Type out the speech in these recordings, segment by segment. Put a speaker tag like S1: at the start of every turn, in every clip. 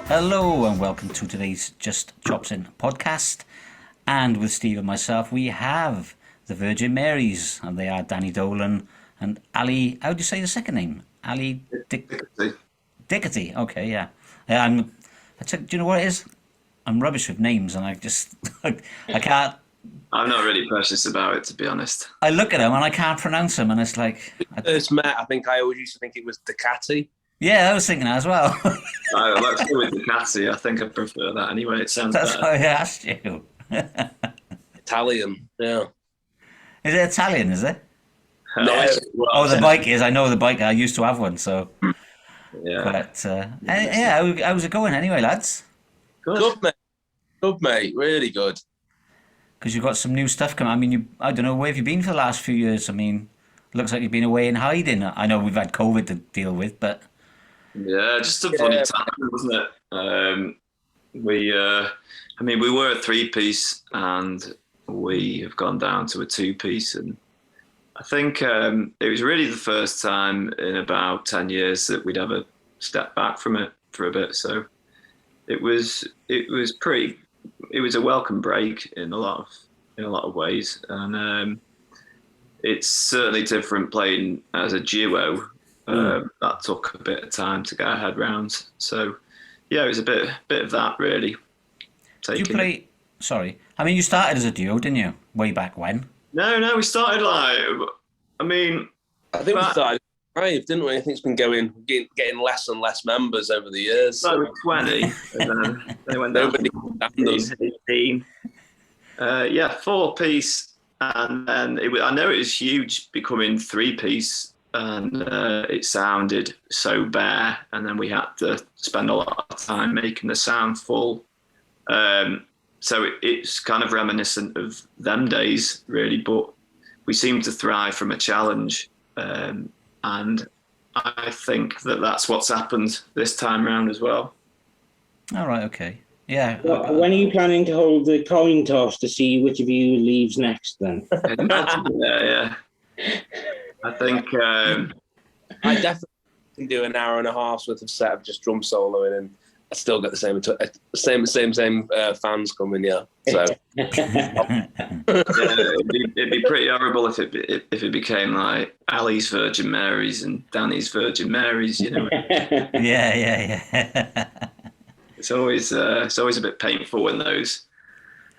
S1: Hello and welcome to today's Just Chopsing Podcast. And with Steve and myself, we have the VirginMarys, and they are Danny Dolan and Ali. How do you say the second name? Ali Dickety. Okay, yeah. Do you know what it is? I'm rubbish with names, and I can't.
S2: I'm not really precious about it, to be honest.
S1: I look at them and I can't pronounce them, and it's like.
S3: First met, I think I always used to think it was Ducati.
S1: Yeah, I was thinking that as well.
S2: Let's go with Ducati. I think I prefer that anyway. It sounds
S1: That's
S2: better.
S1: why I asked you.
S3: Italian, yeah.
S1: Is it Italian, is it?
S2: No,
S1: the bike is. I know the bike. I used to have one, so.
S2: Yeah.
S1: But, how's it going anyway, lads?
S3: Good, mate. Good, mate. Really good.
S1: Because you've got some new stuff coming. I mean, I don't know, where have you been for the last few years? I mean, looks like you've been away in hiding. I know we've had COVID to deal with, but...
S2: Yeah, just a funny time, wasn't it? We were a three-piece and we have gone down to a two-piece, and I think it was really the first time in about 10 years that we'd ever stepped back from it for a bit. So it was a welcome break in a lot of ways, and it's certainly different playing as a duo. That took a bit of time to get our head round. So, yeah, it was a bit of that, really.
S1: Did you play... Sorry. I mean, you started as a duo, didn't you? Way back when?
S2: No, we started
S3: I think we started 5, didn't we? I think it's been getting less and less members over the years.
S2: So with 20, and then they went down to 18. 4-piece. And then I know it was huge becoming 3-piece, and it sounded so bare, and then we had to spend a lot of time making the sound full. So it's kind of reminiscent of them days, really, but we seem to thrive from a challenge, and I think that's what's happened this time round as well. All
S1: right, okay. Yeah.
S4: When are you planning to hold the coin toss to see which of you leaves next then?
S2: Yeah. I think
S3: I definitely can do an hour and a half's worth of set of just drum soloing, and I still get the same fans coming. Yeah, so
S2: it'd be pretty horrible if it became like Ali's VirginMarys and Danny's VirginMarys. You know.
S1: Yeah.
S2: It's always a bit painful when that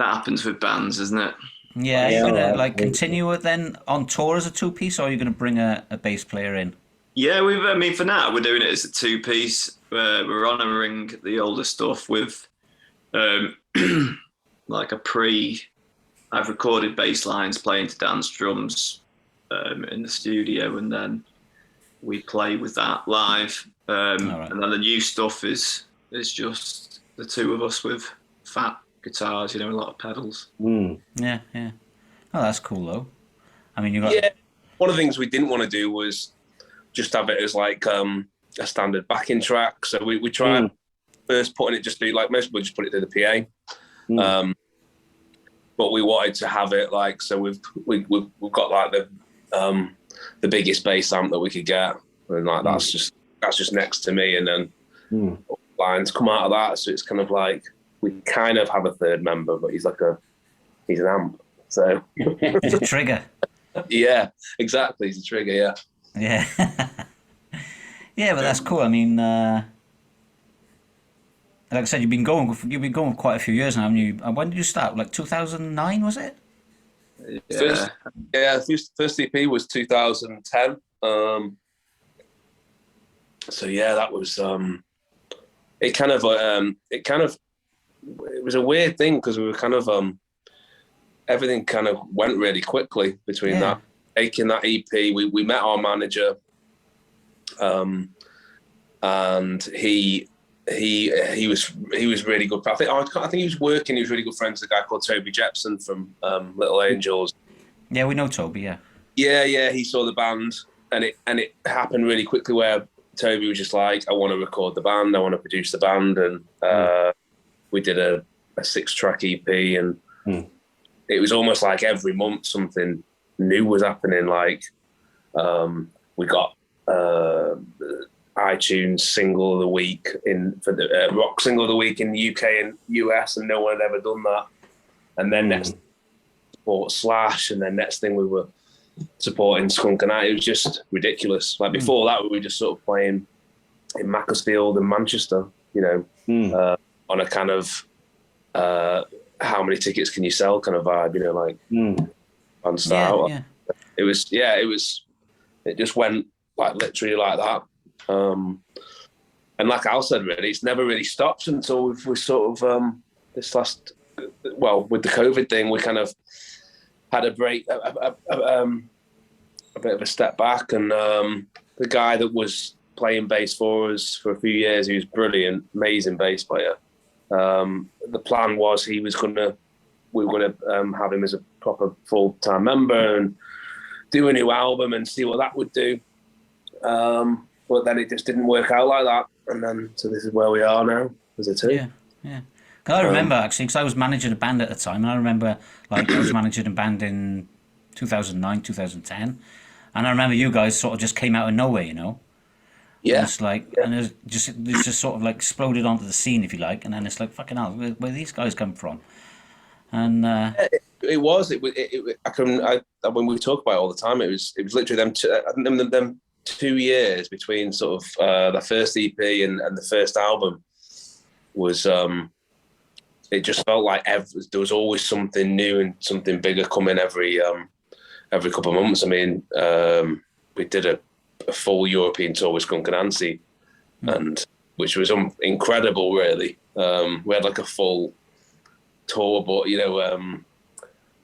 S2: happens with bands, isn't it?
S1: Yeah, are you going to continue it then on tour as a 2-piece, or are you going to bring a bass player in?
S2: Yeah, for now we're doing it as a 2-piece. We're honouring the older stuff with like I've recorded bass lines playing to Dan's drums in the studio, and then we play with that live. Right. And then the new stuff is just the two of us with fat guitars, a lot of pedals.
S1: Yeah. Oh, that's cool though. I mean,
S3: one of the things we didn't want to do was just have it as like a standard backing track. So we tried first putting it just through, like most people just put it through the PA. But we wanted to have it like, so we've got like the biggest bass amp that we could get, and like that's just next to me, and then lines come out of that. So it's kind of like we kind of have a third member, but he's an amp. So
S1: he's a trigger.
S3: Yeah, exactly. He's a trigger. Yeah.
S1: Yeah. Yeah, but that's cool. I mean, like I said, you've been going for quite a few years now, haven't you? When did you start? Like 2009, was it?
S3: Yeah. First EP was 2010. So yeah, that was it was a weird thing because we were kind of everything kind of went really quickly between that making that EP, we met our manager, and he was really good. I think he was working. He was really good friends with a guy called Toby Jepson from Little Angels.
S1: Yeah, we know Toby. Yeah.
S3: Yeah. He saw the band, and it happened really quickly where Toby was just like, I want to record the band, I want to produce the band, and we did a 6-track EP, and it was almost like every month something new was happening. Like we got iTunes single of the week for the rock single of the week in the UK and US, and no one had ever done that. And then next support Slash, and then next thing we were supporting Skunk and I. It was just ridiculous. Like before that, we were just sort of playing in Macclesfield and Manchester, on a kind of how many tickets can you sell kind of vibe, like on style.
S1: Yeah.
S3: It just went like literally like that. And like Al said, really, it's never really stopped until we sort of this last, with the COVID thing, we kind of had a break, a bit of a step back, and the guy that was playing bass for us for a few years, he was brilliant, amazing bass player. The plan was we were gonna have him as a proper full-time member and do a new album and see what that would do. But then it just didn't work out like that, and then so this is where we are now as a team.
S1: Yeah. Cause I remember actually, because I was managing a band at the time, and I remember I was managing a band in 2009, 2010, and I remember you guys sort of just came out of nowhere,
S3: Yeah.
S1: And it's like, and it just sort of like exploded onto the scene, if you like, and then it's like, fucking hell, where these guys come from? And
S3: it was. When we talk about it all the time, it was literally them 2 years between sort of the first EP and the first album was. It just felt like there was always something new and something bigger coming every couple of months. I mean, we did a full European tour with Skunk and Nancy, and which was incredible, really. We had like a full tour, but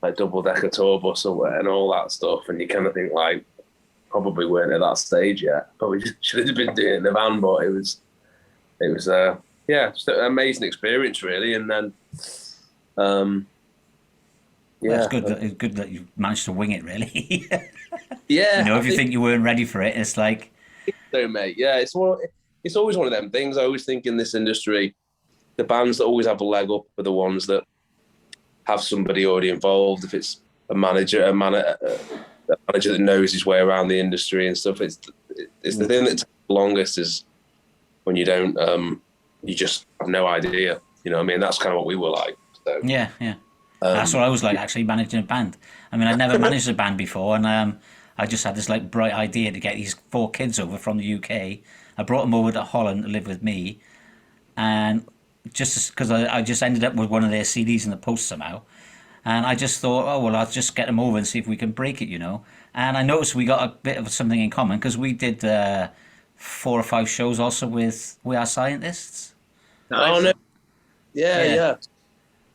S3: like double-decker tour bus and all that stuff, and you kind of think like probably weren't at that stage yet. Probably should have been doing it in the van, but it was just an amazing experience, really. And then
S1: it's good that you managed to wing it, really.
S3: Yeah,
S1: if you think you weren't ready for it, it's like,
S3: so mate, yeah, it's always one of them things. I always think in this industry, the bands that always have a leg up are the ones that have somebody already involved. If it's a manager that knows his way around the industry and stuff, it's the thing that takes the longest is when you don't, you just have no idea. You know what I mean? That's kind of what we were like. So.
S1: Yeah. That's what I was like, actually, managing a band. I mean, I'd never managed a band before, and I just had this like bright idea to get these 4 kids over from the UK. I brought them over to Holland to live with me, and just because I just ended up with one of their CDs in the post somehow, and I just thought, oh well, I'll just get them over and see if we can break it, And I noticed we got a bit of something in common because we did 4 or 5 shows also with We Are Scientists.
S2: Nice.
S3: Oh no! Yeah.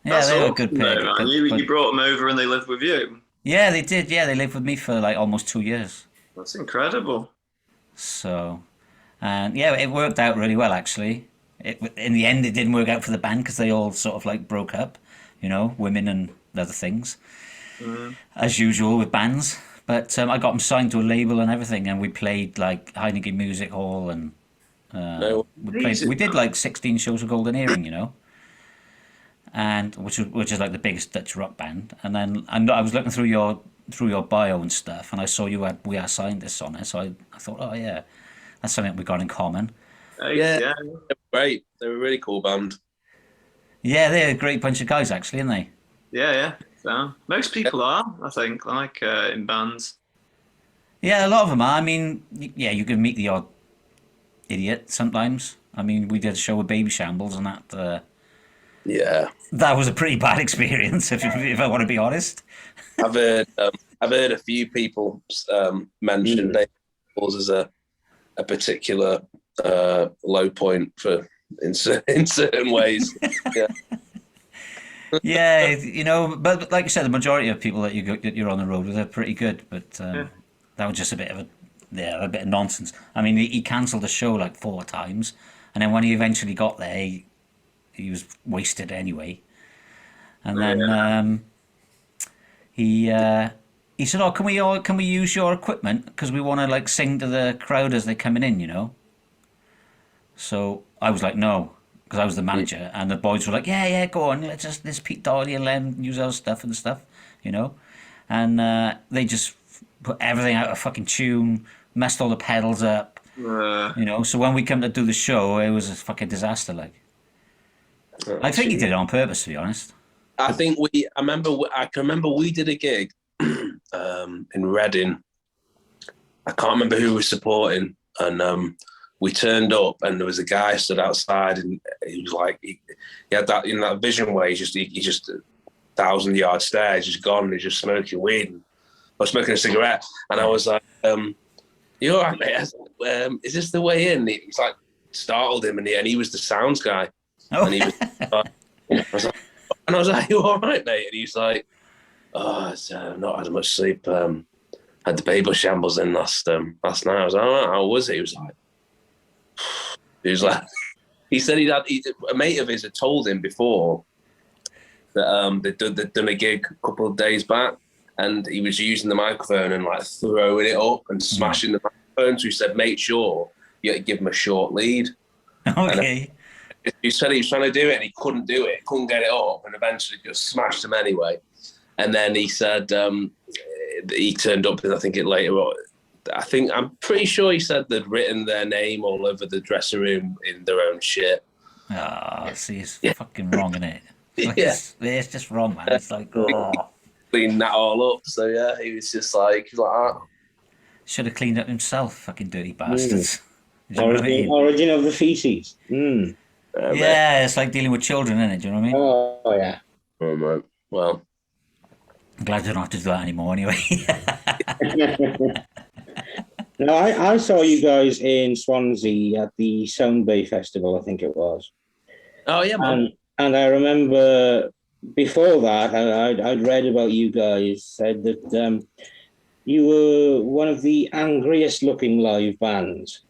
S1: Yeah, they were a good
S2: pick.
S1: pick.
S2: You brought them over and they lived with you.
S1: Yeah, they did. Yeah, they lived with me for like almost 2 years.
S2: That's incredible.
S1: So, and yeah, it worked out really well, actually. In the end, it didn't work out for the band because they all sort of like broke up, women and other things, as usual with bands. But I got them signed to a label and everything, and we played like Heineken Music Hall, and we did like 16 shows with Golden Earring, and which is like the biggest Dutch rock band. And then I was looking through your bio and stuff, and I saw you had We Are Scientists on it, so I thought, oh yeah, that's something we got in common.
S3: Yeah, great. They're a really cool band.
S1: Yeah, they're a great bunch of guys, actually, aren't they?
S2: Yeah. So most people are, I think, like in bands.
S1: Yeah, a lot of them are. I mean, yeah, you can meet the odd idiot sometimes. I mean, we did a show with Baby Shambles, and that. That was a pretty bad experience, if I want to be honest.
S3: I've heard a few people mention Baby Shambles as a particular low point in certain ways.
S1: Yeah, but like I said, the majority of people that you're on the road with are pretty good. But
S2: Yeah.
S1: that was just a bit of nonsense. I mean, he cancelled the show like 4 times, and then when he eventually got there, he was wasted anyway. And then
S2: Yeah.
S1: he he said, "Oh, can we use your equipment because we want to like sing to the crowd as they're coming in, you know?" So I was like, "No," because I was the manager, and the boys were like, "Yeah, yeah, go on, let's Pete Doherty and let him use our stuff and stuff, you know," and they just put everything out of fucking tune, messed all the pedals up,
S2: Uh,
S1: you know. So when we come to do the show, it was a fucking disaster. Like I think he did it on purpose, to be honest.
S3: I think I can remember we did a gig in Reading. I can't remember who was supporting, and we turned up, and there was a guy stood outside, and he was like, he had that in that vision where he's just 1,000-yard stare, he's just gone, he's just smoking weed or smoking a cigarette, and I was like, "You all right, mate? Is this the way in?" He's like startled him, and he was the sounds guy,
S1: Oh,
S3: and he was. I was like, "You all right, mate?" And he's like, "Oh, I've not had much sleep. Had the baby shambles in last night." I was like, "Oh, how was it?" He was like, he said a mate of his had told him before that they'd done a gig a couple of days back, and he was using the microphone and like throwing it up and smashing the microphone. So he said, "Make sure you give him a short lead."
S1: okay.
S3: He said he was trying to do it and he couldn't do it, couldn't get it up, and eventually just smashed them anyway. And then he said he turned up, and I think I'm pretty sure he said they'd written their name all over the dressing room in their own shit.
S1: Ah, see, it's fucking wrong, isn't it? Like,
S3: Yeah.
S1: it's just wrong, man. It's like, oh,
S3: Clean that all up. So yeah, he was like, "Ah."
S1: should have cleaned up himself, fucking dirty bastards. Do you know what I
S4: Origin,
S1: mean?
S4: origin of the feces.
S1: Yeah, it's like dealing with children, isn't it? Do you know what I mean?
S4: Oh, yeah.
S3: Oh, man. Well,
S1: I'm glad I don't have to do that anymore anyway.
S4: No, I saw you guys in Swansea at the Sound Bay Festival, I think it was.
S3: oh yeah, man.
S4: And I remember before that, I'd read about you guys, said that you were one of the angriest looking live bands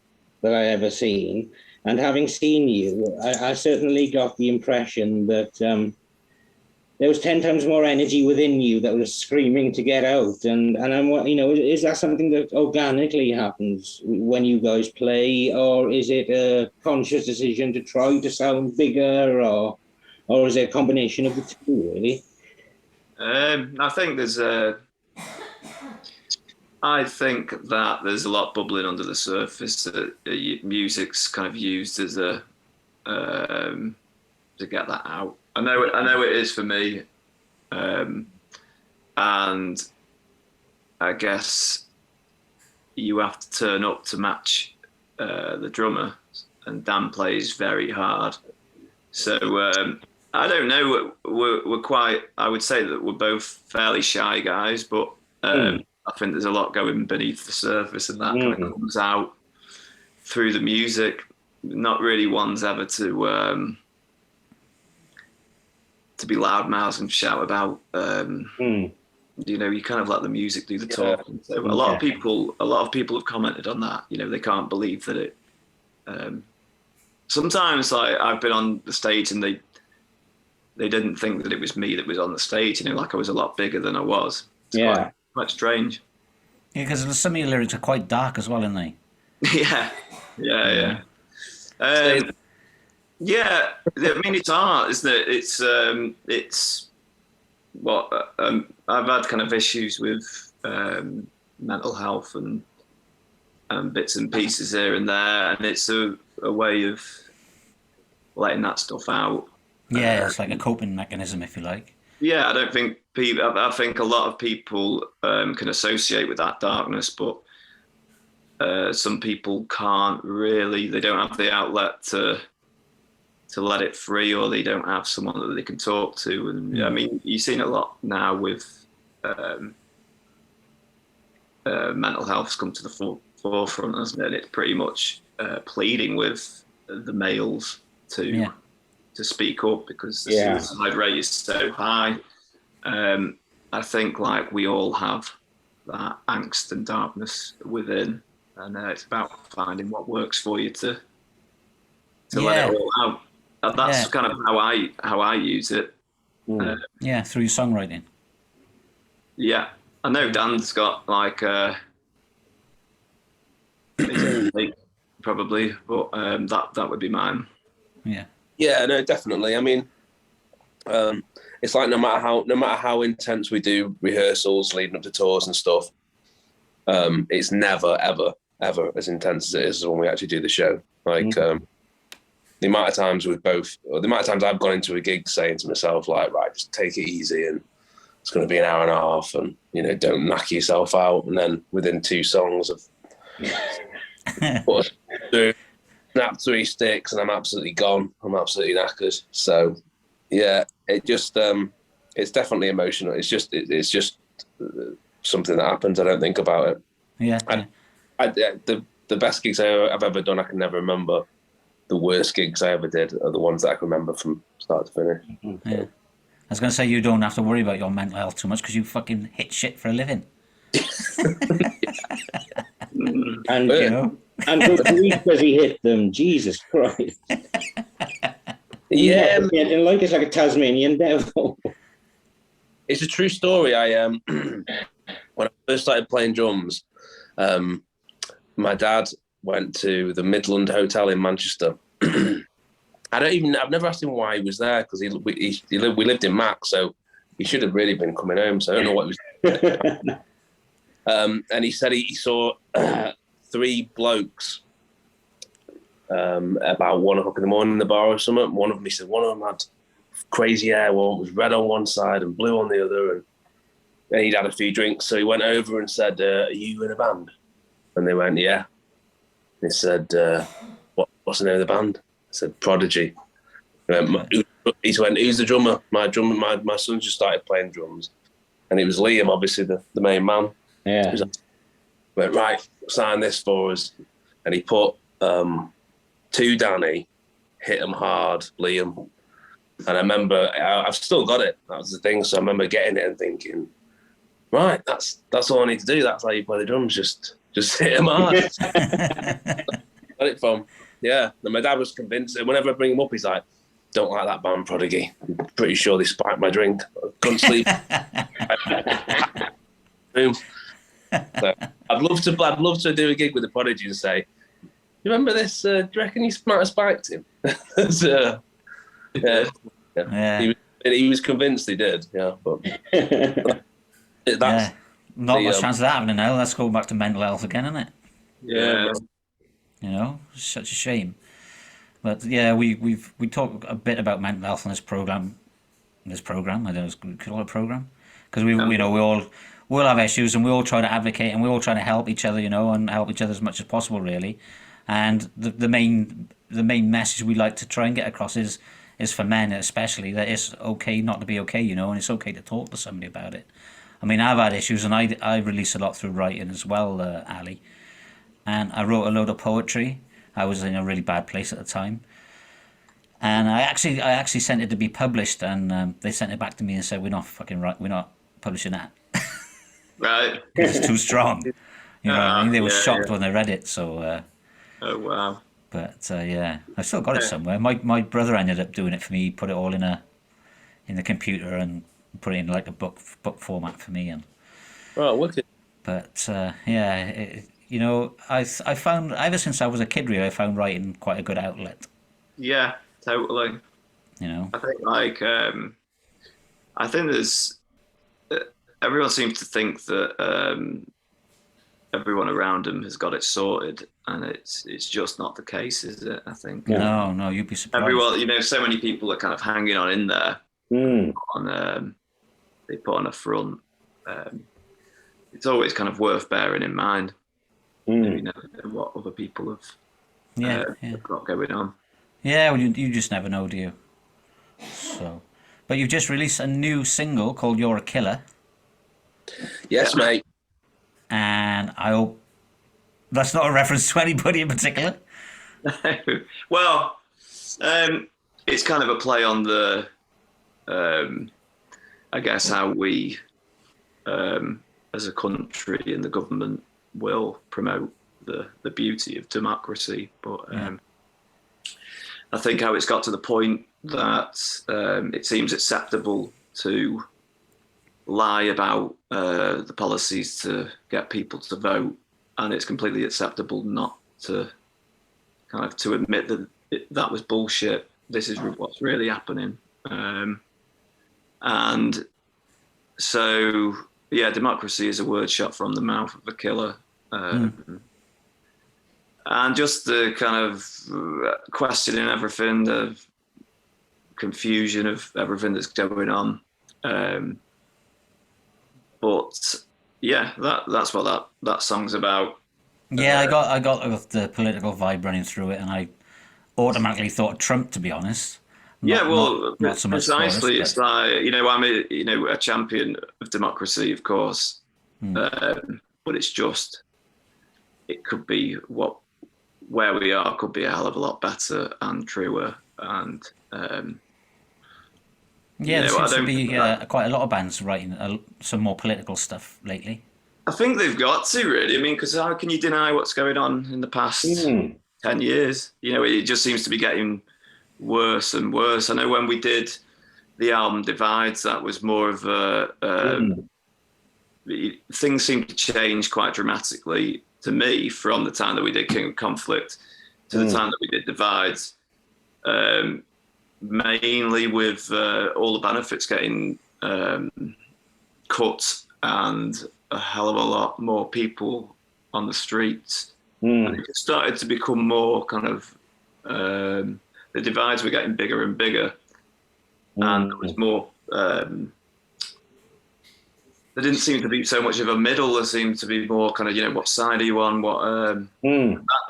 S4: that I ever seen. And having seen you, I certainly got the impression that there was 10 times more energy within you that was screaming to get out. And is that something that organically happens when you guys play, or is it a conscious decision to try to sound bigger, or is it a combination of the two, really?
S2: I think that there's a lot bubbling under the surface. That music's kind of used as to get that out. I know it is for me, and I guess you have to turn up to match the drummer, and Dan plays very hard. So I don't know. We're quite. I would say that we're both fairly shy guys, but I think there's a lot going beneath the surface, and that kind of comes out through the music. Not really ones ever to be loudmouth and shout about. You kind of let the music do the talking. So a lot of people have commented on that. They can't believe that it. Sometimes I've been on the stage and they didn't think that it was me that was on the stage. Like I was a lot bigger than I was. It's quite strange.
S1: Yeah, because some of your lyrics are quite dark as well, aren't they?
S2: Yeah. Yeah, I mean it's art, isn't it? It's what I've had kind of issues with mental health and bits and pieces here and there, and it's a way of letting that stuff out.
S1: Yeah, it's like a coping mechanism, if you like.
S2: Yeah, I don't think people. I think a lot of people can associate with that darkness, but some people can't really. They don't have the outlet to let it free, or they don't have someone that they can talk to. And I mean, you've seen a lot now with mental health's come to the forefront, hasn't it? And it's pretty much pleading with the males to speak up because the
S4: Yeah.
S2: suicide rate is so high. I think like we all have that angst and darkness within, and it's about finding what works for you to let it all out. And that's kind of how I use it.
S1: Yeah, through your songwriting.
S2: Yeah, I know Dan's got like probably, but that would be mine.
S1: Yeah.
S3: Yeah, no, definitely. I mean, it's like no matter how intense we do rehearsals leading up to tours and stuff, it's never ever as intense as it is when we actually do the show. Like the amount of times I've gone into a gig saying to myself, like, right, just take it easy, and it's going to be an hour and a half, and don't knock yourself out. And then within 2 songs of snap 3 sticks, and I'm absolutely gone. I'm absolutely knackered. So yeah, it just it's definitely emotional. It's just something that happens. I don't think about it.
S1: Yeah.
S3: The best gigs I've ever done, I can never remember. The worst gigs I ever did are the ones that I can remember from start to finish.
S1: Yeah. I was going to say you don't have to worry about your mental health too much because you fucking hit shit for a living.
S4: And and the week does he hit them? Jesus Christ!
S3: Yeah,
S4: like it's like a Tasmanian devil.
S3: it's a true story. I when I first started playing drums, my dad went to the Midland Hotel in Manchester. I've never asked him why he was there because we lived in Mac, so he should have really been coming home. So I don't know what he was doing. And he said he saw 3 blokes about 1 o'clock in the morning in the bar or something. One of them had crazy hair. One was red on one side and blue on the other, and he'd had a few drinks. So he went over and said, "Are you in a band?" And they went, "Yeah." He said, "What's the name of the band?" I said, "Prodigy." He went, "Who's the drummer?" My son just started playing drums, and it was Liam, obviously the main man.
S4: Yeah.
S3: Went, "Right, sign this for us," and he put to Danny, hit him hard, Liam. And I remember I've still got it. That was the thing. So I remember getting it and thinking, right, that's all I need to do. That's how you play the drums. Just hit him hard. Got it from. Yeah. And my dad was convinced. And whenever I bring him up, he's like, "Don't like that band, Prodigy. I'm pretty sure they spiked my drink. I couldn't sleep." Boom. So I'd love to do a gig with the Prodigy and say, "You remember this? Do you reckon you might have spiked him?" So, yeah. He was convinced he did. Yeah, but that's
S1: not much chance of that happening now. Let's go back to mental health again, isn't it?
S2: Yeah.
S1: It's such a shame. But yeah, we talk a bit about mental health on this program. I don't know, could call it a program, because we all have issues, and we all try to advocate, and we all try to help each other, and help each other as much as possible, really. And the main message we like to try and get across is for men especially, that it's okay not to be okay, and it's okay to talk to somebody about it. I mean, I've had issues, and I release a lot through writing as well, Ali. And I wrote a load of poetry. I was in a really bad place at the time, and I actually sent it to be published, and they sent it back to me and said, we're not publishing that.
S2: Right.
S1: It's too strong. What I mean? They were shocked when they read it. So.
S2: Oh wow.
S1: But yeah, I still got it somewhere. My brother ended up doing it for me. He put it all in the computer and put it in like a book format for me. And
S3: wicked.
S1: But yeah, I found ever since I was a kid, really, I found writing quite a good outlet.
S2: Yeah, totally. I think I think there's everyone seems to think that everyone around them has got it sorted, and it's just not the case, is it? I think.
S1: No, you'd be surprised.
S2: Everyone, so many people are kind of hanging on in there. They put on a front. It's always kind of worth bearing in mind. What other people have got going on.
S1: Yeah, well, you just never know, do you? So, but you've just released a new single called "You're a Killer."
S3: Yes, mate.
S1: And I hope that's not a reference to anybody in particular.
S2: Well, it's kind of a play on the, I guess, how we, as a country and the government, will promote the beauty of democracy. But I think how it's got to the point that it seems acceptable to lie about the policies to get people to vote, and it's completely acceptable not to kind of to admit that that was bullshit. This is what's really happening. And so, yeah, democracy is a word shot from the mouth of a killer. And just the kind of questioning everything, the confusion of everything that's going on. But yeah, that's what that song's about.
S1: Yeah, I got the political vibe running through it, and I automatically thought Trump, to be honest.
S2: Not so much precisely.
S1: Forrest,
S2: it's like, I'm a champion of democracy, of course, but it's just, it could be where we are could be a hell of a lot better and truer, and
S1: there seems to be quite a lot of bands writing some more political stuff lately.
S2: I think they've got to, really. I mean, because how can you deny what's going on in the past 10 years? It just seems to be getting worse and worse. I know when we did the album Divides, that was more of things seemed to change quite dramatically to me from the time that we did King of Conflict to the time that we did Divides, mainly with all the benefits getting cut and a hell of a lot more people on the streets. And it started to become more kind of, the divides were getting bigger and bigger, and there was more, there didn't seem to be so much of a middle. There seemed to be more kind of, what side are you on?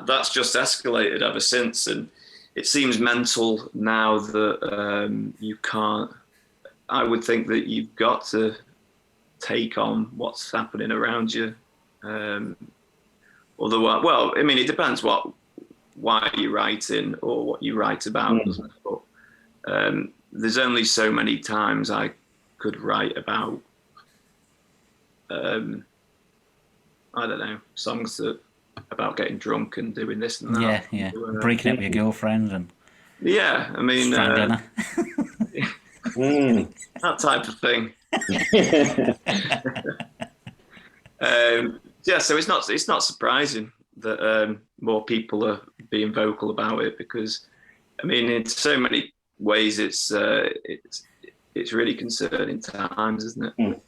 S2: That's just escalated ever since. And it seems mental now that you can't, I would think that you've got to take on what's happening around you. Otherwise, well, I mean, it depends why you're writing or what you write about, doesn't it? But there's only so many times I could write about, I don't know, songs about getting drunk and doing this and that.
S1: Yeah. Breaking up with your girlfriend and
S2: I mean,
S1: strangling her.
S2: that type of thing. So it's not surprising that more people are being vocal about it, because I mean, in so many ways it's really concerning times, isn't it?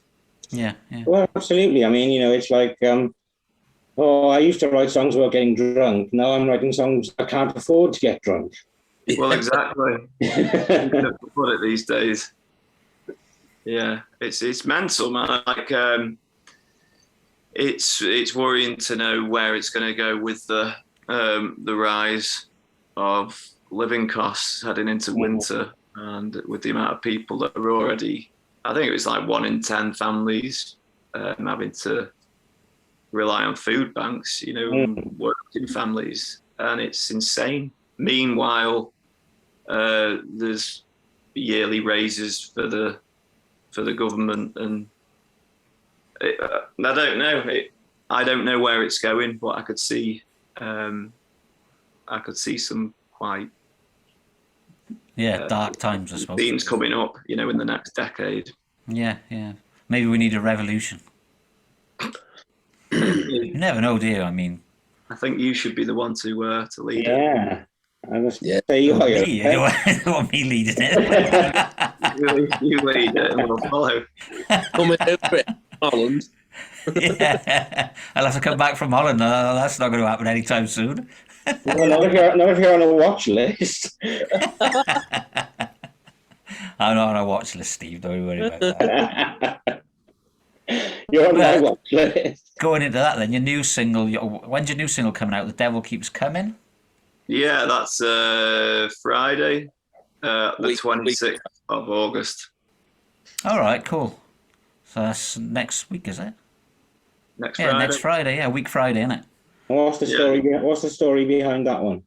S1: Yeah.
S4: Well, absolutely. I mean, it's like, I used to write songs about getting drunk. Now I'm writing songs I can't afford to get drunk.
S2: Well, exactly. You can afford it these days. Yeah, it's mental, man. Like, it's worrying to know where it's going to go with the rise of living costs heading into winter, and with the amount of people that are already, I think it was like 1 in 10 families having to rely on food banks, working families, and it's insane. Meanwhile, there's yearly raises for the government, and I don't know. I don't know where it's going, but I could see some quite
S1: dark times, I suppose.
S2: Themes coming up, in the next decade.
S1: Yeah. Maybe we need a revolution. You never know, do you? I mean,
S2: I think you should be the one to lead it.
S4: Yeah. I must say you are.
S1: You don't want me leading it.
S2: You lead it and we'll follow.
S3: Coming over it, Holland.
S1: Yeah, I'll have to come back from Holland. That's not going to happen anytime soon.
S4: Well, not if you're on a watch list.
S1: I'm not on a watch list, Steve. Don't worry about that.
S4: You're on my watch list.
S1: Going into that, then, your new single. When's your new single coming out? The Devil Keeps Coming.
S2: Yeah, that's Friday, the 26th of August.
S1: All right, cool. So that's next week, is it?
S2: Next Friday.
S1: Next Friday. Yeah, week Friday, isn't it?
S4: What's the story? What's the story behind that one?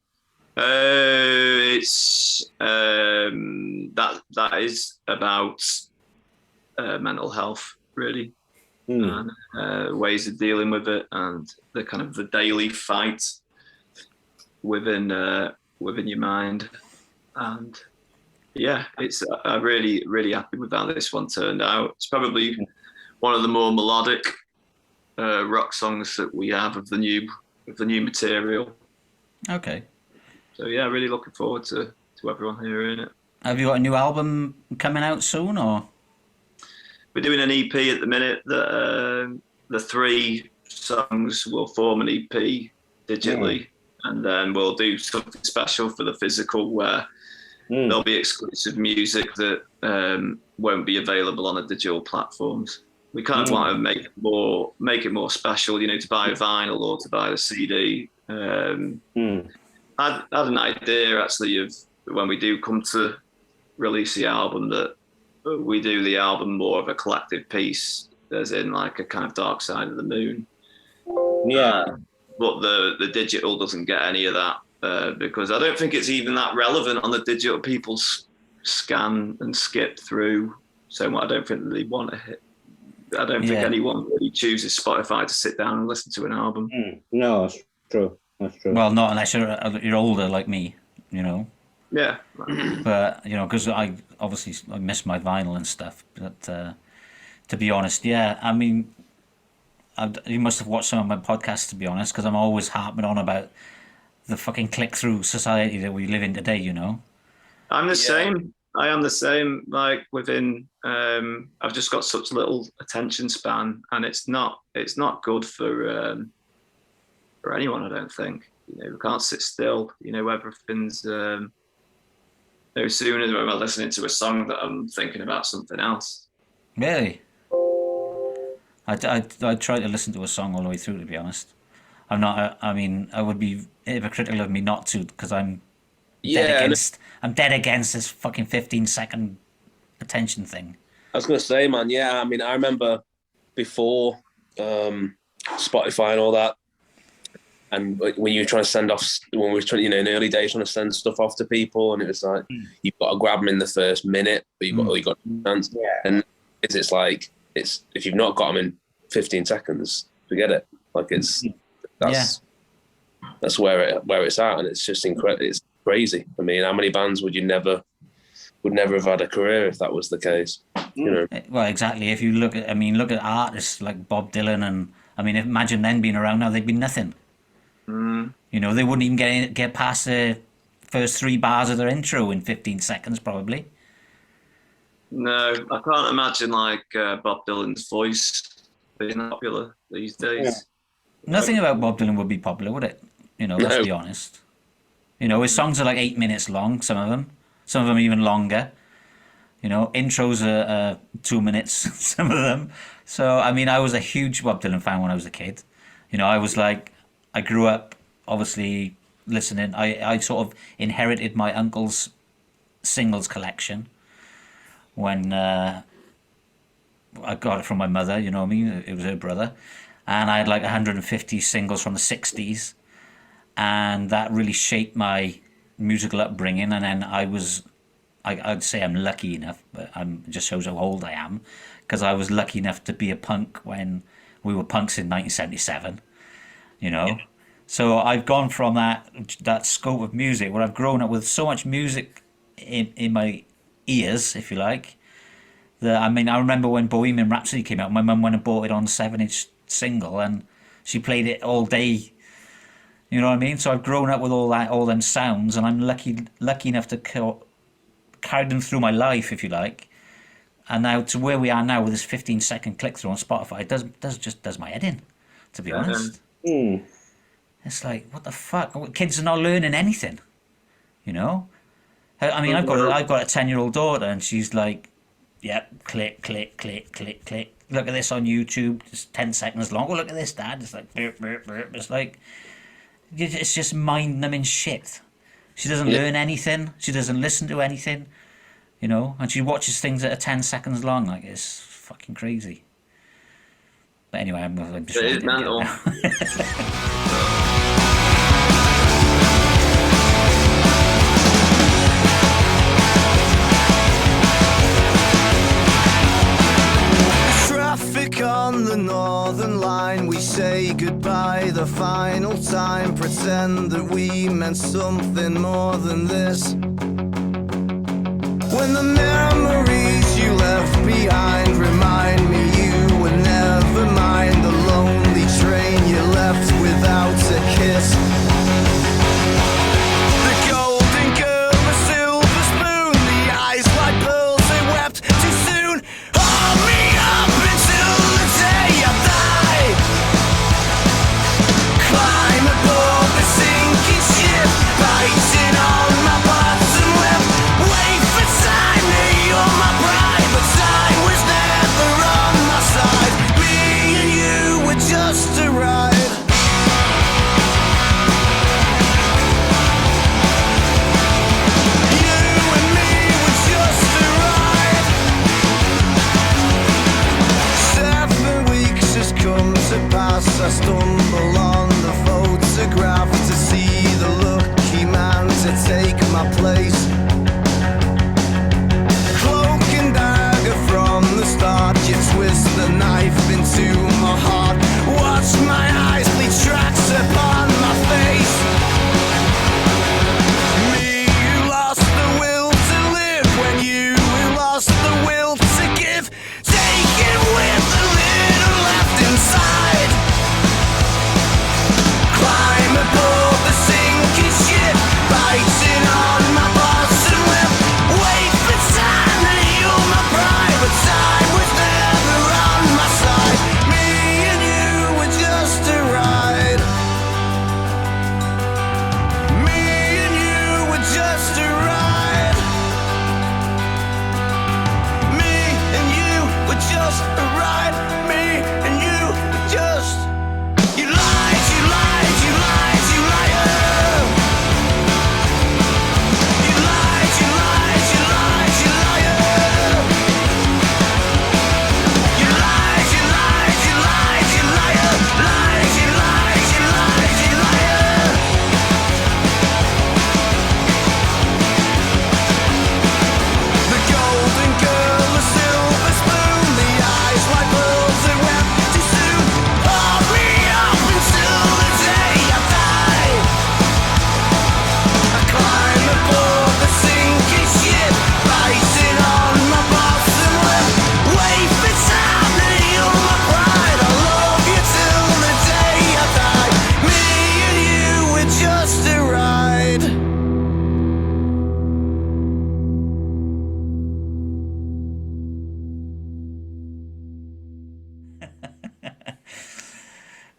S2: It's that is about mental health, really, and ways of dealing with it, and the kind of the daily fight within your mind. And yeah, it's I'm really happy with how this one turned out. It's probably one of the more melodic rock songs that we have of the new material.
S1: Okay.
S2: So yeah, really looking forward to everyone hearing it.
S1: Have you got a new album coming out soon, or?
S2: We're doing an EP at the minute. That the 3 songs will form an EP digitally, and then we'll do something special for the physical where there'll be exclusive music that won't be available on the digital platforms. We kind of want to make it more special, to buy a vinyl or to buy the CD. I had an idea actually of when we do come to release the album that we do the album more of a collective piece, as in like a kind of Dark Side of the Moon.
S4: Yeah.
S2: But the digital doesn't get any of that because I don't think it's even that relevant on the digital. People scan and skip through so much. I don't think they want to hit. I don't think anyone really chooses Spotify to sit down and listen to an album.
S4: No, that's true. That's true.
S1: Well, not unless you're older like me, Yeah. But because I miss my vinyl and stuff. But to be honest, yeah, I mean, you must have watched some of my podcasts, to be honest, because I'm always harping on about the fucking click-through society that we live in today.
S2: I'm the same. I am the same. Like within, I've just got such little attention span, and it's not good for anyone. I don't think. We can't sit still. Everything's. No sooner than I'm listening to a song that I'm thinking about something else.
S1: Really? I try to listen to a song all the way through. To be honest, I'm not. I mean, I would be hypocritical of me not to, because I'm dead against this fucking 15-second attention thing.
S3: I was going to say, man, yeah, I mean, I remember before Spotify and all that, and when you were trying to send off, when we were trying, in the early days, trying to send stuff off to people, and it was like, you've got to grab them in the first minute, but you've got a chance. Yeah. And it's like, if you've not got them in 15 seconds, forget it. Like that's where it's at, and it's just incredible. It's crazy. I mean, how many bands would never have had a career if that was the case?
S1: Well, exactly. If you look at artists like Bob Dylan, and imagine them being around now, they'd be nothing. They wouldn't even get past the first 3 bars of their intro in 15 seconds, probably.
S2: No, I can't imagine like Bob Dylan's voice being popular these days. Yeah.
S1: Nothing about Bob Dylan would be popular, would it? Let's be honest. His songs are like 8 minutes long, some of them even longer. Intros are 2 minutes, some of them. So, I was a huge Bob Dylan fan when I was a kid. I grew up, obviously, listening. I sort of inherited my uncle's singles collection when I got it from my mother, it was her brother. And I had like 150 singles from the 60s. And that really shaped my musical upbringing. And then I'd say I'm lucky enough, but it just shows how old I am, because I was lucky enough to be a punk when we were punks in 1977, So I've gone from that scope of music, where I've grown up with so much music in my ears, if you like, that, I remember when Bohemian Rhapsody came out, my mum went and bought it on 7-inch single, and she played it all day. You know what I mean? So I've grown up with all them sounds, and I'm lucky enough to carry them through my life, if you like. And now to where we are now with this 15-second click through on Spotify, it does my head in, to be honest. It's like, what the fuck? Kids are not learning anything, I've got a 10-year-old daughter, and she's like, yep, click, click, click, click, click. Look at this on YouTube, it's 10 seconds long. Oh, look at this, Dad. It's like, burp, burp, burp. It's like, it's just mind-numbing shit. She doesn't learn anything. She doesn't listen to anything, and she watches things that are 10 seconds long. Like, it's fucking crazy. But anyway, I'm just... It is mental.
S5: time pretend that we meant something more than this. When the memories you left behind remind me you were never mine, the lonely train you left without a kiss. The golden girl, the silver spoon, the eyes like pearls, they wept too soon. Hold me up until the day I die. Climb aboard the sinking ship, biting on my bottom lip. Wait for time, you're my bride, but time was never on my side. Me and you were just a ride. You and me were just a ride. 7 weeks has come to pass. I stumble on the photograph to see the lucky man to take my place. Cloak and dagger from the start, you twist the knife into my heart. Watch my eyes leave tracks upon my face. Me who lost the will to live when you who lost the will to give. Take it with the little left inside. Climb aboard the sinking ship, biting on my bottom lip. Wait for time, you're my bride, but time was never on my side. Me and you were just a ride. Me and you were just a ride. Me and you were just a ride. Me and you were just. You lied, you lied, you lied, you liar. You lied, you lied, you lied, you liar. You lied, you lied, you lied, you liar. Lied, you lied, you lied, you liar. The golden girl, the silver spoon, the eyes like pearls that wept too soon. Hold me up until the day I die. I climb aboard the sinking ship, biting on my bottom lip. Wait for time, you're my bride. I love you till the day I die. Me and you were just a ride.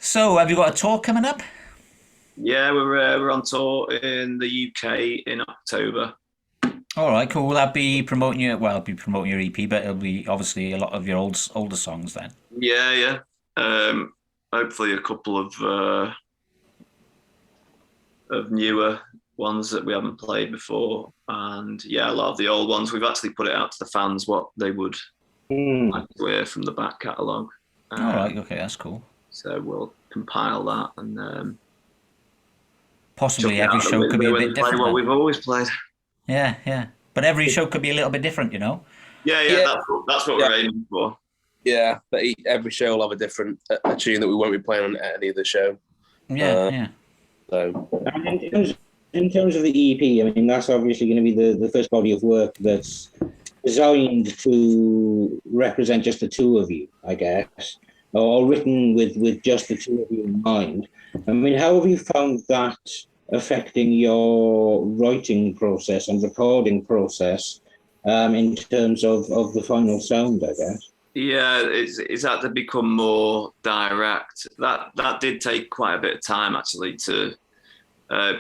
S1: So, have you got a tour coming up?
S2: Yeah, we're on tour in the UK in October.
S1: All right, cool. Will that be promoting your? Well, it'll be promoting your EP, but it'll be obviously a lot of your older songs then.
S2: Yeah. Hopefully a couple of newer ones that we haven't played before, and yeah, a lot of the old ones. We've actually put it out to the fans what they would like to hear from the back catalogue.
S1: All right, okay, that's cool.
S2: So we'll compile that and
S1: Possibly
S2: chuck it
S1: every
S2: out the
S1: show could be a
S2: window
S1: bit
S2: and play
S1: different.
S2: what
S1: then.
S2: we've always played.
S1: Yeah. But every show could be a little bit different, you know?
S2: Yeah.
S3: Yeah.
S2: That's what we're aiming for.
S3: Yeah, but every show will have a different a tune that we won't be playing on any other show.
S1: Yeah.
S3: So
S4: And in terms of the EP, I mean, that's obviously going to be the first body of work that's designed to represent just the two of you, I guess, or written with just the two of you in mind. I mean, how have you found that affecting your writing process and recording process in terms of the final sound, I guess?
S2: Yeah, it's had to become more direct. That did take quite a bit of time actually to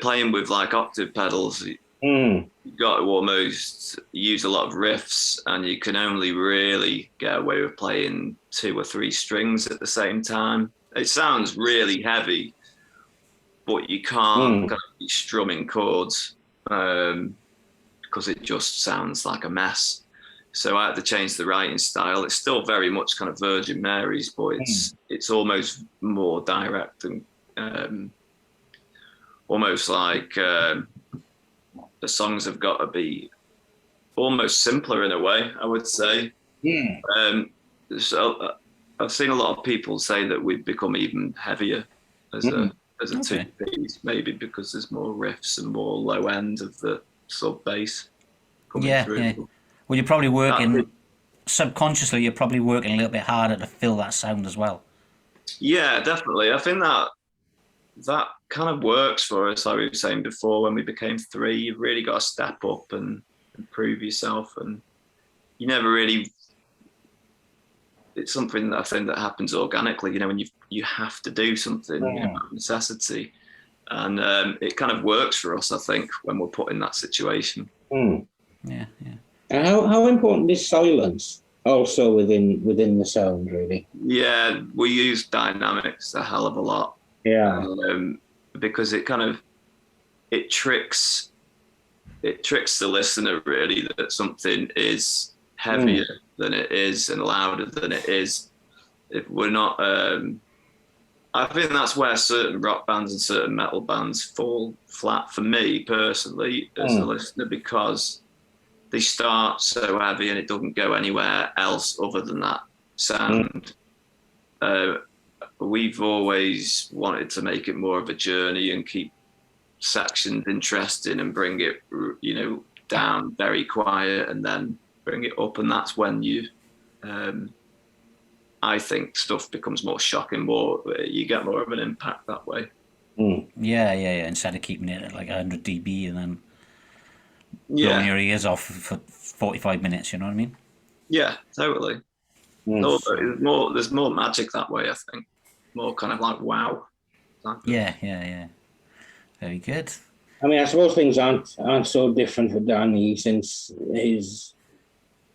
S2: playing with like octave pedals. You've got to almost use a lot of riffs, and you can only really get away with playing 2 or 3 strings at the same time. It sounds really heavy, but you can't kind of be strumming chords because it just sounds like a mess. So I had to change the writing style. It's still very much kind of VirginMarys, but it's almost more direct and almost like the songs have got to be almost simpler in a way, I would say. So I've seen a lot of people say that we've become even heavier as as a two-piece, maybe because there's more riffs and more low end of the sub bass coming through.
S1: Yeah. Well, you're probably working subconsciously. You're probably working a little bit harder to fill that sound as well.
S2: Yeah, definitely. I think that kind of works for us. Like we were saying before, when we became three, you've really got to step up and improve yourself, and you never really. It's something that I think that happens organically, you know, when you have to do something, you know, out of necessity. And it kind of works for us, I think, when we're put in that situation.
S1: Yeah.
S4: And how important is silence also within the sound, really?
S2: Yeah, we use dynamics a hell of a lot.
S4: Yeah.
S2: Because it kind of, it tricks the listener, really, that something is heavier than it is and louder than it is. If we're not, I think that's where certain rock bands and certain metal bands fall flat for me personally as a listener, because they start so heavy and it doesn't go anywhere else other than that sound. We've always wanted to make it more of a journey and keep sections interesting and bring it, you know, down very quiet and then bring it up, and that's when you I think stuff becomes more shocking, you get more of an impact that way.
S1: Yeah. Instead of keeping it at like 100 dB and then blowing your ears off for 45 minutes, you know what I mean?
S2: Yeah, totally. There's more magic that way, I think. More kind of like wow.
S1: Yeah. Very good.
S4: I mean, I suppose things aren't so different for Danny, since his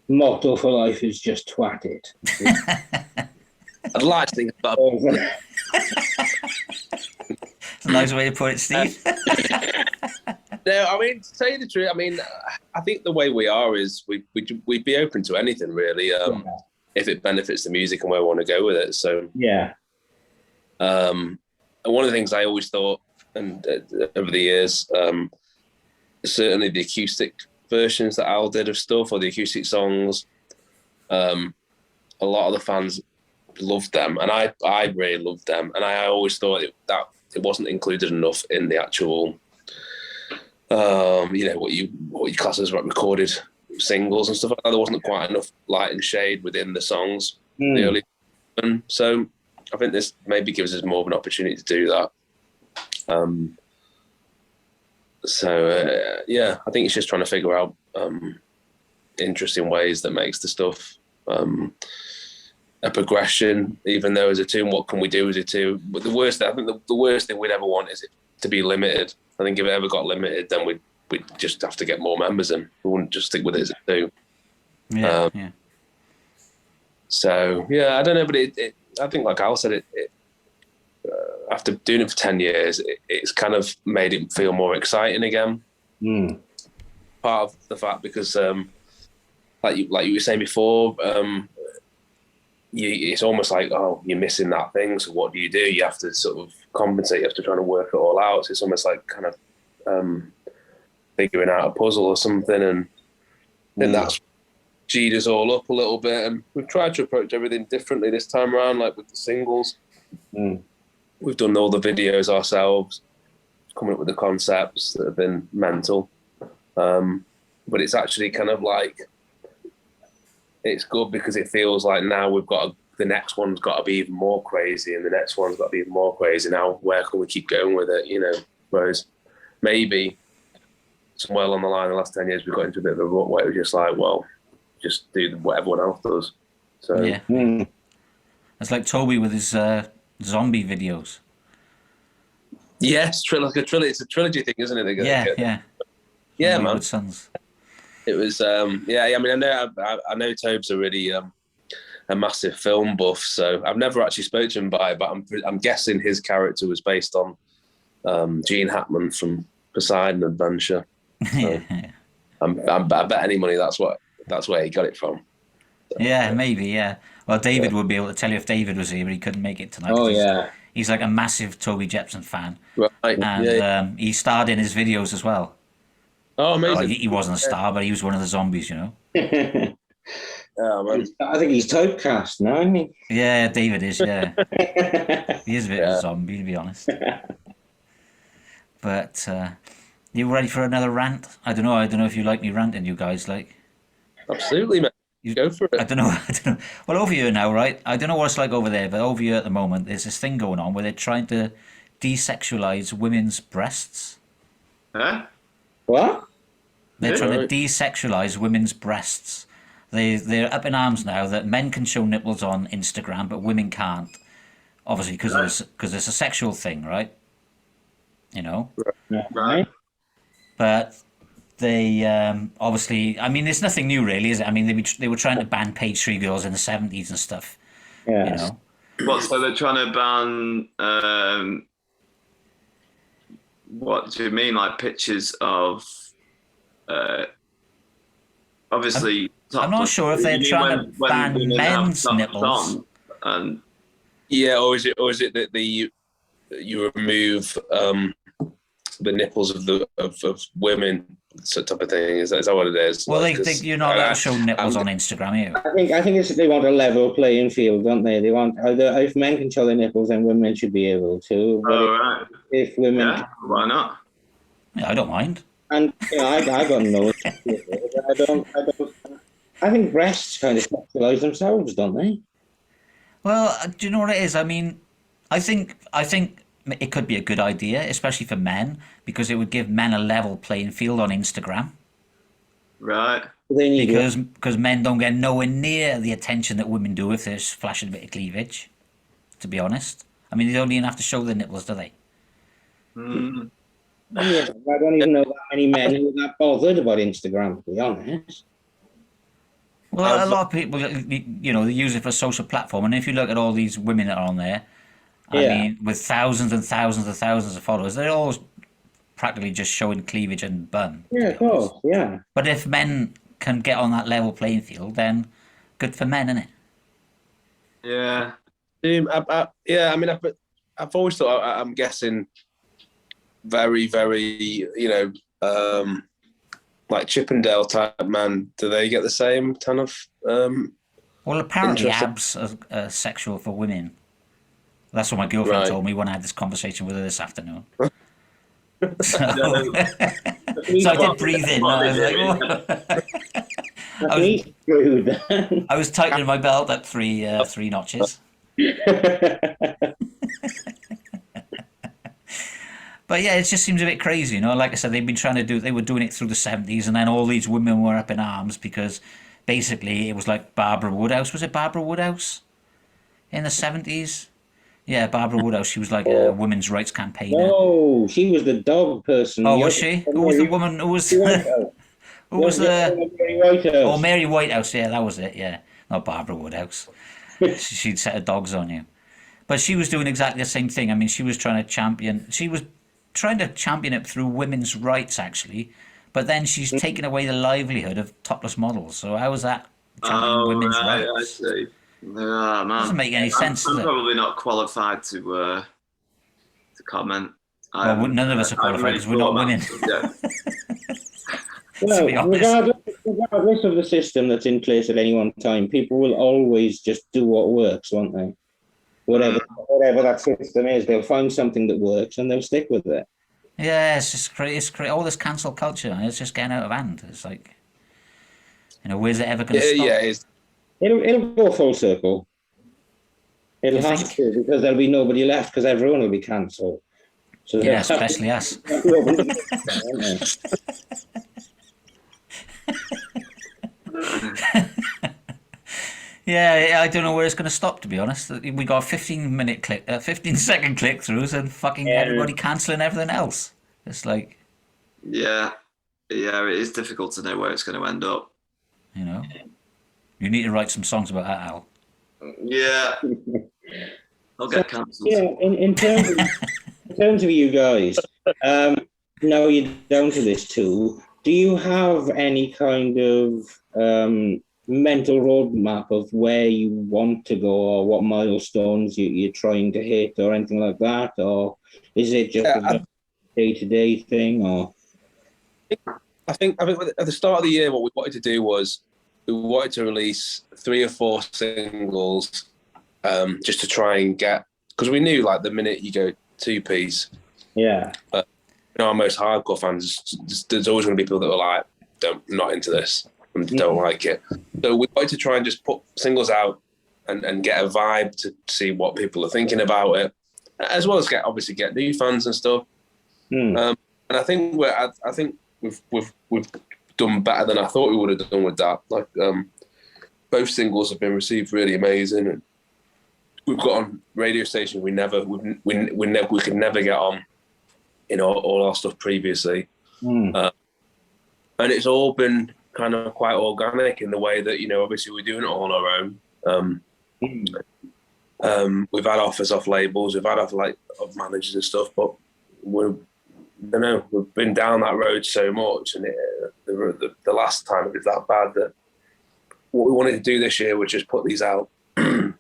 S4: motto for life is just twat it.
S3: I'd like to think about
S1: It's a nice way to put it, Steve.
S3: No, I mean, to tell you the truth, I mean, I think the way we are is we'd be open to anything, really, if it benefits the music and where we want to go with it. So
S4: yeah.
S3: And one of the things I always thought, and over the years, certainly the acoustic versions that Al did of stuff, or the acoustic songs, a lot of the fans loved them, and I really loved them, and I always thought that it wasn't included enough in the actual, you know, what you class as recorded singles and stuff like that. There wasn't quite enough light and shade within the songs, the early one. So I think this maybe gives us more of an opportunity to do that. Yeah, I think it's just trying to figure out interesting ways that makes the stuff a progression, even though as a tune, what can we do as a tune? But the worst thing we'd ever want is it to be limited. I think if it ever got limited, then we'd just have to get more members in. We wouldn't just stick with it as a tune.
S1: Yeah.
S3: So yeah, I don't know, but I think, like Al said, after doing it for 10 years, it's kind of made it feel more exciting again. Part of the fact, because like you were saying before, it's almost like, oh, you're missing that thing, so what do? You have to sort of compensate, you have to try to work it all out. So it's almost like kind of figuring out a puzzle or something, and then that's G'd us all up a little bit, and we've tried to approach everything differently this time around, like with the singles. We've done all the videos ourselves, coming up with the concepts that have been mental. But it's actually kind of like, it's good because it feels like now the next one's got to be even more crazy, and the next one's got to be even more crazy. Now, where can we keep going with it, you know? Whereas maybe somewhere along the line, the last 10 years, we got into a bit of a rut where it was just like, well, just do what everyone else does. So
S1: yeah. It's like Toby with his zombie videos.
S3: Yes, it's a trilogy thing, isn't it? Yeah, man.
S1: Sons.
S3: It was, I mean, I know Tobe's a really a massive film buff, so I've never actually spoken to him but I'm guessing his character was based on Gene Hackman from Poseidon Adventure. So I bet any money that's where he got it from. So,
S1: yeah, maybe, yeah. Well, David would be able to tell you if David was here, but he couldn't make it tonight.
S4: Oh, yeah.
S1: He's like a massive Toby Jepson fan.
S3: Right.
S1: And he starred in his videos as well.
S3: Oh, amazing.
S1: He wasn't a star, but he was one of the zombies, you know.
S3: Oh, man.
S4: I think he's typecast now, isn't he?
S1: Yeah, David is. Yeah, he is a bit of a zombie, to be honest. But you ready for another rant? I don't know. I don't know if you like me ranting, you guys. Like,
S3: Absolutely, man. You go for it.
S1: I don't know. I don't know. Well, over here now, right? I don't know what it's like over there, but over here at the moment, there's this thing going on where they're trying to desexualize women's breasts.
S2: Huh?
S4: What?
S1: They're trying to desexualize women's breasts. They're up in arms now that men can show nipples on Instagram, but women can't. Obviously, because it's a sexual thing, right? You know.
S2: Right.
S1: But they obviously, I mean, it's nothing new, really, is it? I mean, they were trying to ban page 3 girls in the 70s and stuff.
S4: Yeah.
S1: You know.
S2: What? So they're trying to ban? What do you mean? Like pictures of? Obviously.
S1: I'm not sure if they're trying to ban men's nipples.
S2: And
S3: Yeah, or is it that you remove the nipples of women, sort of type of thing? Is that what it is?
S1: Well,
S3: Like,
S1: they think you're not allowed to show nipples on Instagram, are you?
S4: I think it's they want a level playing field, don't they? They want if men can show their nipples, then women should be able to. But
S2: right.
S4: if women,
S2: Yeah, why not?
S1: Yeah, I don't mind.
S4: and I got no. I think breasts kind of sexualize themselves, don't they?
S1: Well, do you know what it is? I mean, I think it could be a good idea, especially for men, because it would give men a level playing field on Instagram.
S2: Right.
S4: They need
S1: Because men don't get nowhere near the attention that women do if they're flashing a bit of cleavage, to be honest. I mean, they don't even have to show their nipples, do they?
S2: Mm.
S4: Yeah, I don't even know that many men who are that bothered about Instagram, to be honest.
S1: Well, a lot of people, you know, they use it for a social platform. And if you look at all these women that are on there, I mean, with thousands and thousands and thousands of followers, they're all practically just showing cleavage and bum.
S4: Yeah, of course, yeah.
S1: But if men can get on that level playing field, then good for men, isn't it?
S2: Yeah.
S3: I mean, I've always thought, I'm guessing, very, very, like Chippendale type man, do they get the same kind of?
S1: Well, apparently
S3: interesting.
S1: abs are sexual for women. That's what my girlfriend
S3: Right.
S1: told me when I had this conversation with her this afternoon. So I did breathe in. I was like, oh. I was tightening my belt at three notches. But yeah, it just seems a bit crazy, you know. Like I said, they were doing it through the 70s, and then all these women were up in arms because basically it was like Barbara Woodhouse. Was it Barbara Woodhouse in the 70s? Yeah, Barbara Woodhouse. She was like a women's rights campaigner.
S4: Oh, she was the dog person.
S1: Oh, was she? Who was the woman? Who was the?
S4: Mary Whitehouse.
S1: Oh, Mary Whitehouse. Yeah, that was it. Yeah, not Barbara Woodhouse. She'd set her dogs on you, but she was doing exactly the same thing. I mean, she was trying to champion it through women's rights, actually. But then she's taken away the livelihood of topless models. So how is that championing women's rights?
S2: I see. Yeah, man.
S1: Doesn't make any sense,
S2: I'm
S1: does it?
S2: probably not qualified to comment.
S1: Well, none of us are qualified because we're not women.
S4: Well,
S1: be honest.
S4: regardless of the system that's in place at any one time, people will always just do what works, won't they? Whatever that system is, they'll find something that works and they'll stick with it.
S1: Yeah, it's just crazy. All this cancel culture, it's just getting out of hand. It's like, where's it ever going to stop?
S3: Yeah,
S4: It'll go full circle. It'll
S1: You
S4: have
S1: think?
S4: to, because there'll be nobody left because everyone will be cancelled. So
S1: Yeah, especially us. Yeah, I don't know where it's going to stop, to be honest. We got 15-second click-throughs and fucking everybody cancelling everything else. It's like,
S2: Yeah, it is difficult to know where it's going to end up.
S1: You need to write some songs about that, Al.
S2: Yeah, I'll get cancelled.
S4: Yeah, in terms of you guys, now you're down to this too. Do you have any kind of mental roadmap of where you want to go or what milestones you're trying to hit or anything like that? Or is it just a day-to-day thing? Or
S3: I think at the start of the year, what we wanted to do was we wanted to release 3 or 4 singles, just to try and get, because we knew like the minute you go 2-piece, our most hardcore fans, there's always going to be people that are like, not into this and don't like it. So we wanted to try and just put singles out and get a vibe to see what people are thinking about it, as well as get new fans and stuff. And I think we've done better than I thought we would have done with that. Like both singles have been received really amazing, and we've got on radio stations we could never get on in all our stuff previously, and it's all been kind of quite organic in the way that, you know, obviously we're doing it all on our own. We've had offers off labels, we've had offers of managers and stuff, but we've been down that road so much, and the last time it was that bad that what we wanted to do this year was just put these out and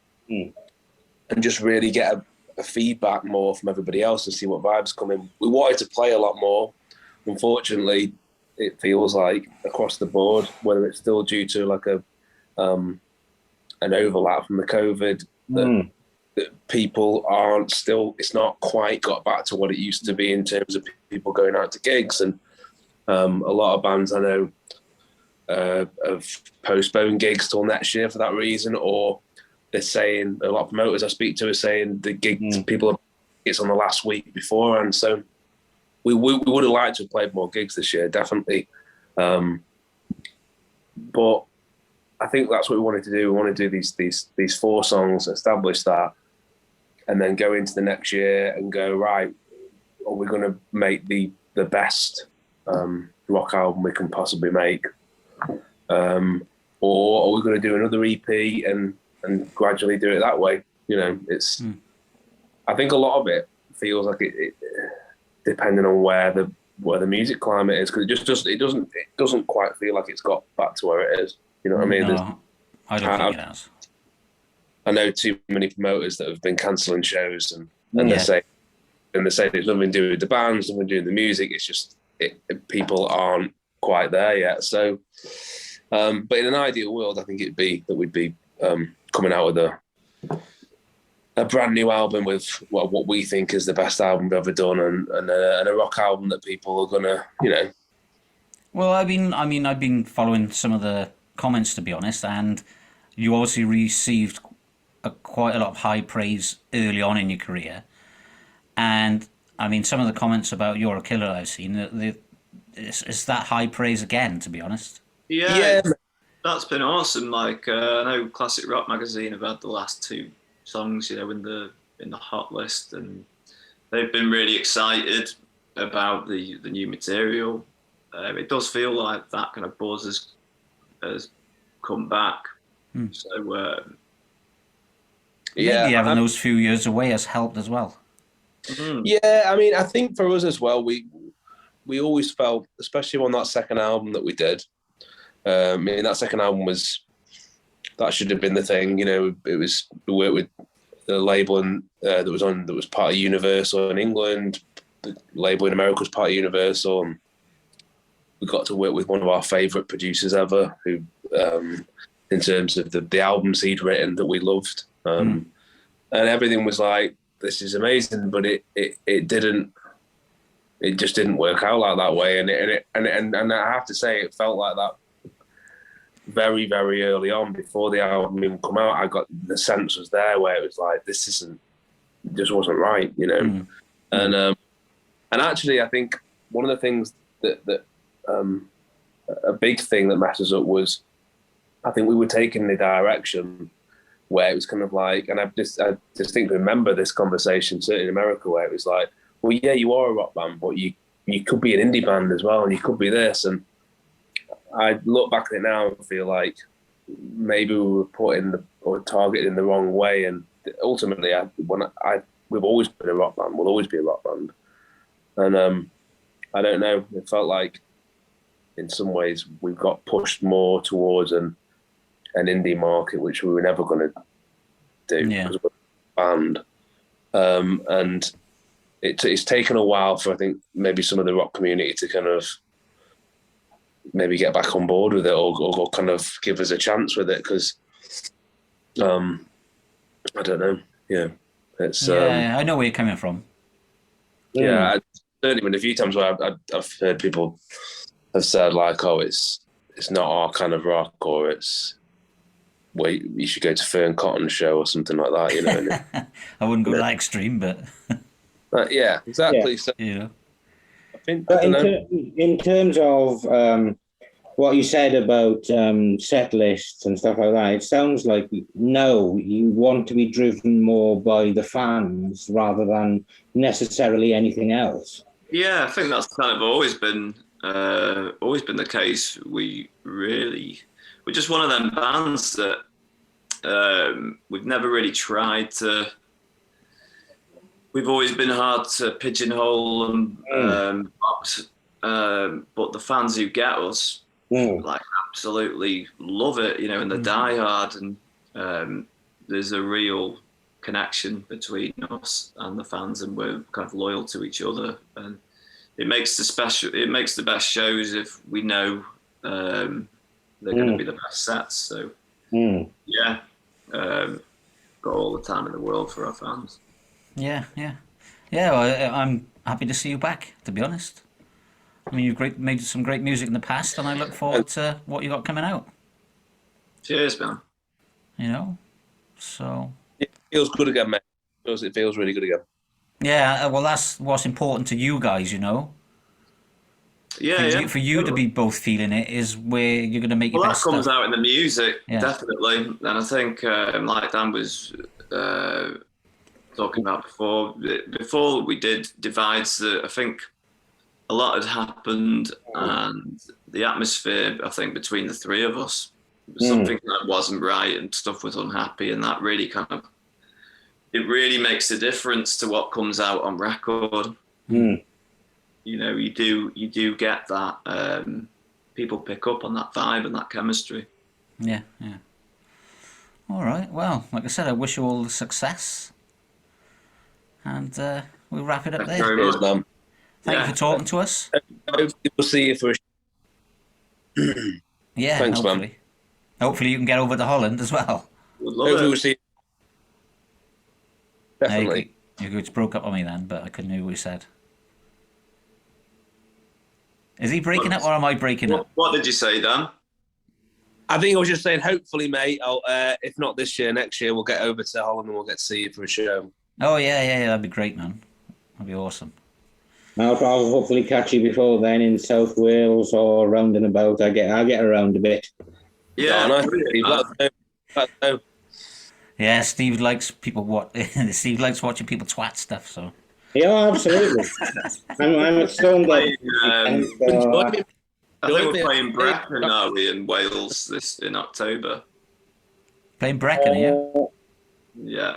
S3: just really get a feedback more from everybody else and see what vibes come in. We wanted to play a lot more. Unfortunately, it feels like across the board, whether it's still due to like an overlap from the COVID, that people aren't still, it's not quite got back to what it used to be in terms of people going out to gigs. And a lot of bands I know have postponed gigs till next year for that reason, or they're saying, a lot of promoters I speak to are saying the gigs, people, it's on the last week before. And so we would have liked to have played more gigs this year, definitely. But I think that's what we wanted to do. We want to do these 4 songs, establish that, and then go into the next year and go, right, are we going to make the best rock album we can possibly make? Or are we going to do another EP and gradually do it that way? You know, it's. I think a lot of it feels like it depending on where the music climate is, because it doesn't quite feel like it's got back to where it is. You know what I mean?
S1: No, I don't think it has.
S3: I know too many promoters that have been cancelling shows and they say it's nothing to do with the bands, nothing to do with the music. It's just people aren't quite there yet. So, but in an ideal world, I think it'd be that we'd be coming out with a brand new album with what we think is the best album we've ever done, and a rock album that people are gonna, you know.
S1: Well, I've been following some of the comments, to be honest, and you obviously received quite a lot of high praise early on in your career, and I mean some of the comments about You're a Killer I've seen, it's that high praise again, to be honest.
S2: Yeah. That's been awesome. Like I know Classic Rock Magazine have had the last 2 songs, you know, in the hot list, and they've been really excited about the new material. It does feel like that kind of buzz has come back. So
S1: maybe having those few years away has helped as well.
S3: Yeah, I mean, I think for us as well, we always felt, especially on that second album that we did. I mean, that second album that should have been the thing, you know. We worked with the label that was part of Universal in England. The label in America was part of Universal, and we got to work with one of our favourite producers ever, who, in terms of the albums he'd written that we loved, and everything was like, this is amazing, but it just didn't work out like that way, and I have to say, it felt like that very, very early on, before the album even come out. I got the sense was there where it was like, this just wasn't right, you know. And actually, I think one of the things that a big thing that messed us up was, I think we were taking the direction where it was kind of like, and I distinctly remember this conversation, certainly in America, where it was like, well, yeah, you are a rock band, but you could be an indie band as well, and you could be this. And I look back at it now and feel like maybe we were targeted in the wrong way. And ultimately, we've always been a rock band. We'll always be a rock band. And I don't know. It felt like, in some ways, we've got pushed more towards an indie market, which we were never going to do because we're a band. And it's taken a while for, I think, maybe some of the rock community to kind of maybe get back on board with it, or kind of give us a chance with it, because I don't know. Yeah, it's
S1: I know where you're coming from.
S3: yeah. Certainly been a few times where I've heard people have said like, "Oh, it's not our kind of rock," or "It's wait, you should go to Fern Cotton show," or something like that. You know,
S1: I wouldn't go that extreme, but
S3: yeah, exactly.
S4: Yeah.
S3: So
S1: you know,
S3: I think
S4: But in terms of what you said about set lists and stuff like that, it sounds like no, you want to be driven more by the fans rather than necessarily anything else.
S2: Yeah, I think that's kind of always been the case. We're just one of them bands that we've never really tried to. We've always been hard to pigeonhole and box, but the fans who get us like absolutely love it, you know, and they die hard, and there's a real connection between us and the fans, and we're kind of loyal to each other, and it makes the best shows if we know they're going to be the best sets. So yeah, got all the time in the world for our fans.
S1: yeah. Well, I'm happy to see you back. To be honest, I mean, you've made some great music in the past, and I look forward to what you got coming out.
S2: Cheers, man.
S1: You know, so
S3: it feels good again, mate. It feels really good again.
S1: yeah. Well, that's what's important to you guys, you know.
S2: Yeah,
S1: For you to be both feeling it is where you're going to make your
S2: that
S1: best
S2: comes
S1: stuff.
S2: out in the music,
S1: Yeah.
S2: definitely. And I think, like Dan was talking about before we did Divides, I think a lot had happened, and the atmosphere, I think, between the three of us, something that wasn't right and stuff was unhappy, and that really it really makes a difference to what comes out on record. You know, you do get that. People pick up on that vibe and that chemistry.
S1: Yeah. All right. Well, like I said, I wish you all the success, and we'll wrap it up
S2: Thank you
S1: there.
S2: very
S3: Cheers,
S2: much.
S3: man.
S1: Thank you for talking to us.
S3: Hopefully we'll see you for a
S1: Yeah,
S3: Thanks, man.
S1: hopefully. Hopefully you can get over to Holland as well.
S2: Would love
S3: Hopefully
S2: it.
S3: we'll see you. Definitely.
S1: You just broke up on me then, but I couldn't hear what you said. Is he breaking up or am I breaking up?
S2: What did you say, Dan?
S3: I think I was just saying, hopefully, mate, if not this year, next year, we'll get over to Holland and we'll get to see you for a show.
S1: Oh, yeah, that'd be great, man. That'd be awesome.
S4: I'll hopefully catch you before then in South Wales or round and about. I'll get around a bit.
S2: Yeah,
S3: Oh, nice.
S2: brilliant, man.
S3: Let us know.
S1: Yeah, Steve likes Steve likes watching people twat stuff, so.
S4: Yeah, absolutely. I'm a stone dead.
S2: I think we're playing Brecon, are we, in Wales in October?
S1: Playing Brecon, yeah?
S2: Yeah.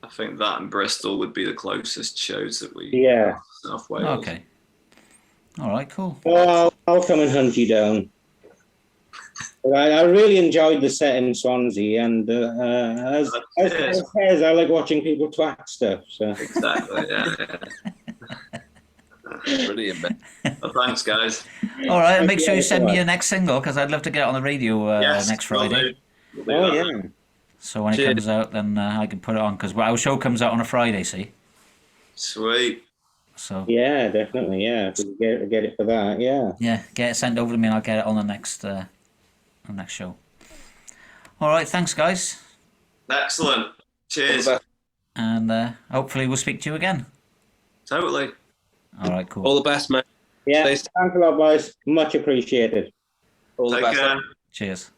S2: I think that and Bristol would be the closest shows that we
S4: Yeah.
S2: South Wales.
S1: Okay. All right, cool.
S4: Well, I'll come and hunt you down. But I really enjoyed the set in Swansea, and as says, I like watching people twat stuff. So
S2: Exactly, yeah.
S3: Brilliant, man.
S2: Well, thanks, guys.
S1: All right, and make sure you send me your next single, because I'd love to get it on the radio
S2: Yes,
S1: next
S2: will
S1: Friday.
S2: do. We'll do that.
S4: yeah.
S1: So when it comes out, then I can put it on, because our show comes out on a Friday, see?
S2: Sweet.
S1: So
S4: Yeah, definitely. Yeah, if we get it for that. Yeah.
S1: yeah, get it sent over to me and I'll get it on the next show. All right, thanks, guys.
S2: Excellent. Cheers.
S3: All the best.
S1: And hopefully we'll speak to you again.
S2: Totally.
S1: All right, cool.
S3: All the best, mate.
S4: Yeah.
S3: Stay safe.
S4: Thanks a lot, boys. Much appreciated.
S3: All the
S2: Take
S3: best.
S2: care.
S1: Cheers.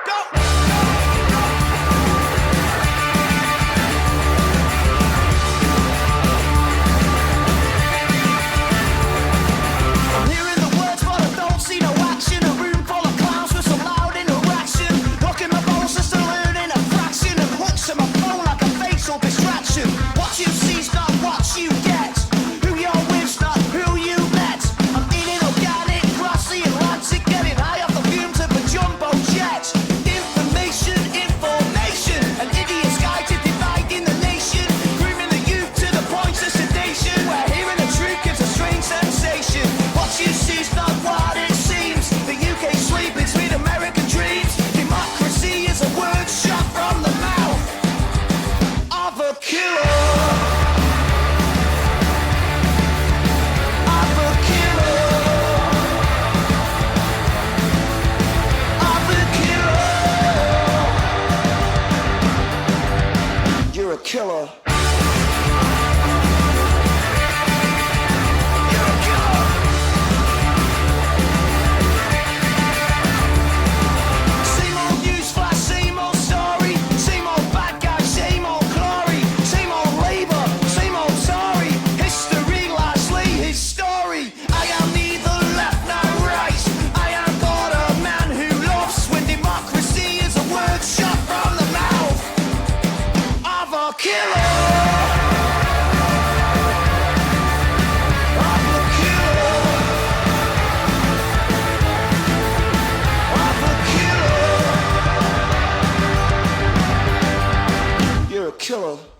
S5: Go! killer. Killer.